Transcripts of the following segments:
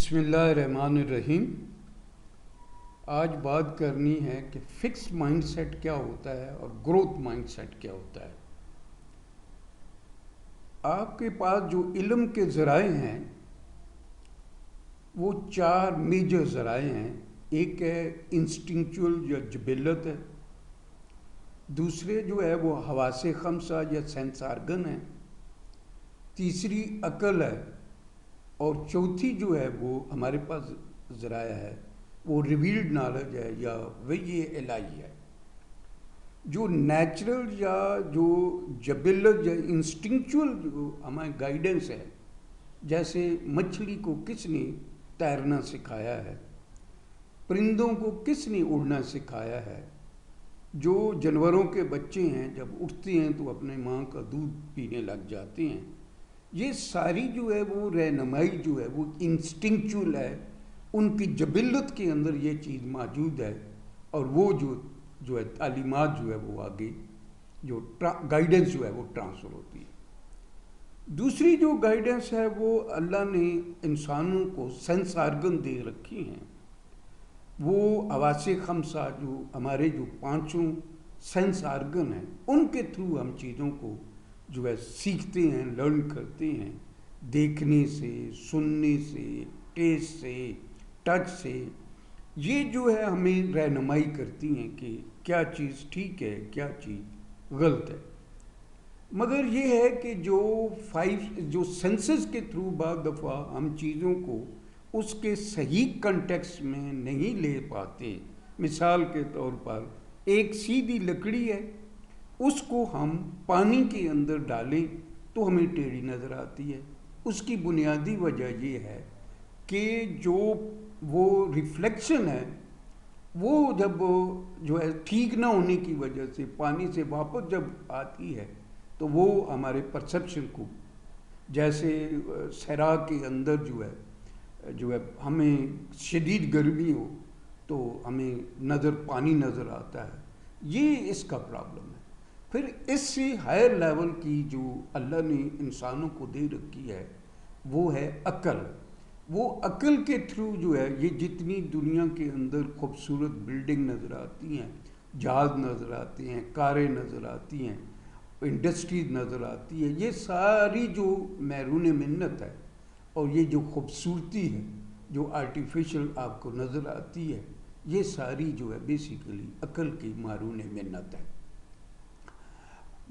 بسم اللہ الرحمن الرحیم۔ آج بات کرنی ہے کہ فکس مائنڈ سیٹ کیا ہوتا ہے اور گروتھ مائنڈ سیٹ کیا ہوتا ہے۔ آپ کے پاس جو علم کے ذرائع ہیں وہ 4 میجر ذرائع ہیں۔ ایک ہے انسٹنکچول یا جبلت ہے، دوسرے جو ہے وہ حواس خمسہ یا سینس آرگن ہے، تیسری عقل ہے، اور چوتھی جو ہے وہ ہمارے پاس ذرائع ہے وہ ریویلڈ نالج ہے یا وحی الہی ہے۔ جو نیچرل یا جو جبلت یا انسٹنکچول جو ہمیں گائیڈنس ہے، جیسے مچھلی کو کس نے تیرنا سکھایا ہے، پرندوں کو کس نے اڑنا سکھایا ہے، جو جانوروں کے بچے ہیں جب اٹھتے ہیں تو اپنے ماں کا دودھ پینے لگ جاتے ہیں، یہ ساری جو ہے وہ رہنمائی جو ہے وہ انسٹنکچول ہے، ان کی جبلت کے اندر یہ چیز موجود ہے، اور وہ جو ہے تعلیمات جو ہے وہ آگے جو گائیڈنس جو ہے وہ ٹرانسفر ہوتی ہے۔ دوسری جو گائیڈنس ہے وہ اللہ نے انسانوں کو سینس آرگن دے رکھی ہیں، وہ حواس خمسہ جو ہمارے جو 5 سینس آرگن ہیں ان کے تھرو ہم چیزوں کو جو ہے سیکھتے ہیں، لرن کرتے ہیں، دیکھنے سے، سننے سے، ٹیسٹ سے، ٹچ سے۔ یہ جو ہے ہمیں رہنمائی کرتی ہیں کہ کیا چیز ٹھیک ہے، کیا چیز غلط ہے۔ مگر یہ ہے کہ جو سینسز کے تھرو بعض دفعہ ہم چیزوں کو اس کے صحیح کنٹیکسٹ میں نہیں لے پاتے۔ مثال کے طور پر ایک سیدھی لکڑی ہے، اس کو ہم پانی کے اندر ڈالیں تو ہمیں ٹیڑھی نظر آتی ہے۔ اس کی بنیادی وجہ یہ ہے کہ جو وہ ریفلیکشن ہے وہ جب جو ہے ٹھیک نہ ہونے کی وجہ سے پانی سے واپس جب آتی ہے تو وہ ہمارے پرسیپشن کو، جیسے صحرا کے اندر جو ہے ہمیں شدید گرمی ہو تو ہمیں پانی نظر آتا ہے، یہ اس کا پرابلم ہے۔ پھر اس سے ہائر لیول کی جو اللہ نے انسانوں کو دے رکھی ہے وہ ہے عقل۔ وہ عقل کے تھرو جو ہے یہ جتنی دنیا کے اندر خوبصورت بلڈنگ نظر آتی ہیں، جہاز نظر آتے ہیں، کاریں نظر آتی ہیں، انڈسٹریز نظر آتی ہے، یہ ساری جو بیرون منت ہے اور یہ جو خوبصورتی ہے جو آرٹیفیشل آپ کو نظر آتی ہے، یہ ساری جو ہے بیسیکلی عقل کی بیرون منت ہے۔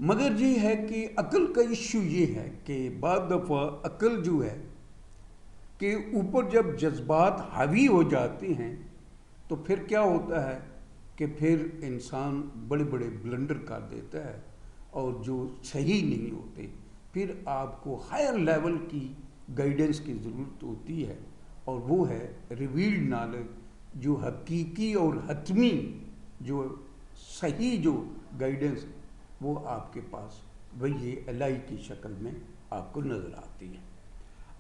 مگر یہ ہے کہ عقل کا ایشو یہ ہے کہ بعض دفعہ عقل جو ہے کہ اوپر جب جذبات حاوی ہو جاتے ہیں تو پھر کیا ہوتا ہے کہ پھر انسان بڑے بڑے بلنڈر کر دیتا ہے اور جو صحیح نہیں ہوتے۔ پھر آپ کو ہائر لیول کی گائیڈنس کی ضرورت ہوتی ہے، اور وہ ہے ریویلڈ نالج، جو حقیقی اور حتمی جو صحیح جو گائیڈنس وہ آپ کے پاس وحی الہی کی شکل میں آپ کو نظر آتی ہے۔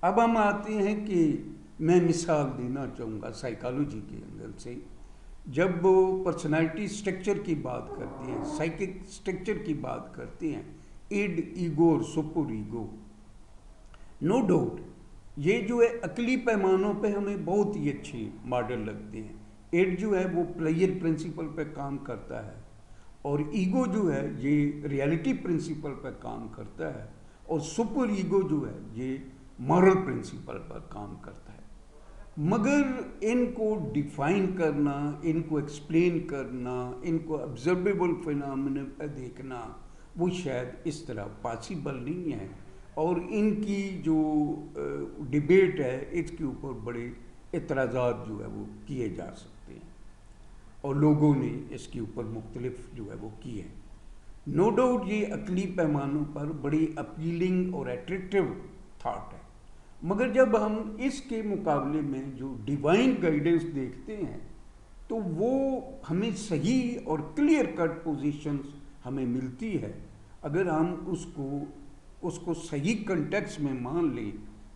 اب ہم آتے ہیں کہ میں مثال دینا چاہوں گا سائیکالوجی کے اندر سے۔ جب پرسنالٹی سٹرکچر کی بات کرتے ہیں، سائیکک سٹرکچر کی بات کرتے ہیں، ایڈ، ایگو اور سپر ایگو، نو ڈاؤٹ یہ جو ہے عقلی پیمانوں پہ ہمیں بہت ہی اچھے ماڈل لگتے ہیں۔ ایڈ جو ہے وہ پلیئر پرنسپل پہ کام کرتا ہے، اور ایگو جو ہے یہ ریالٹی پرنسپل پر کام کرتا ہے، اور سپر ایگو جو ہے یہ مورل پرنسپل پر کام کرتا ہے۔ مگر ان کو ڈیفائن کرنا، ان کو ایکسپلین کرنا، ان کو آبزرویبل فینامنا پہ دیکھنا وہ شاید اس طرح پاسبل نہیں ہے، اور ان کی جو ڈیبیٹ ہے اس کے اوپر بڑے اعتراضات جو ہے وہ کیے جا سکتے ہیں، اور لوگوں نے اس کے اوپر مختلف جو ہے وہ کیے ہیں۔ نو ڈاؤٹ یہ عقلی پیمانوں پر بڑی اپیلنگ اور اٹریکٹیو تھاٹ ہے، مگر جب ہم اس کے مقابلے میں جو ڈیوائن گائیڈنس دیکھتے ہیں تو وہ ہمیں صحیح اور کلیئر کٹ پوزیشنز ہمیں ملتی ہے۔ اگر ہم اس کو صحیح کنٹیکس میں مان لیں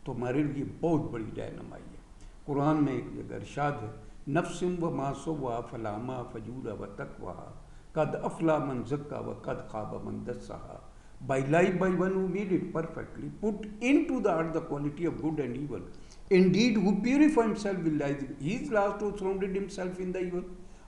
تو ہمارے لیے بہت بڑی رہنمائی ہے۔ قرآن میں ایک جگہ ارشاد ہے، نفس و ما سواہا فالہمہا فجورہا و تقواہا قد افلح من زکاہا و قد خاب من دساہا۔ By life by one who made it perfectly, put into the art the quality of good and evil. Indeed, who purify himself will lies. He is last who surrounded himself in the evil.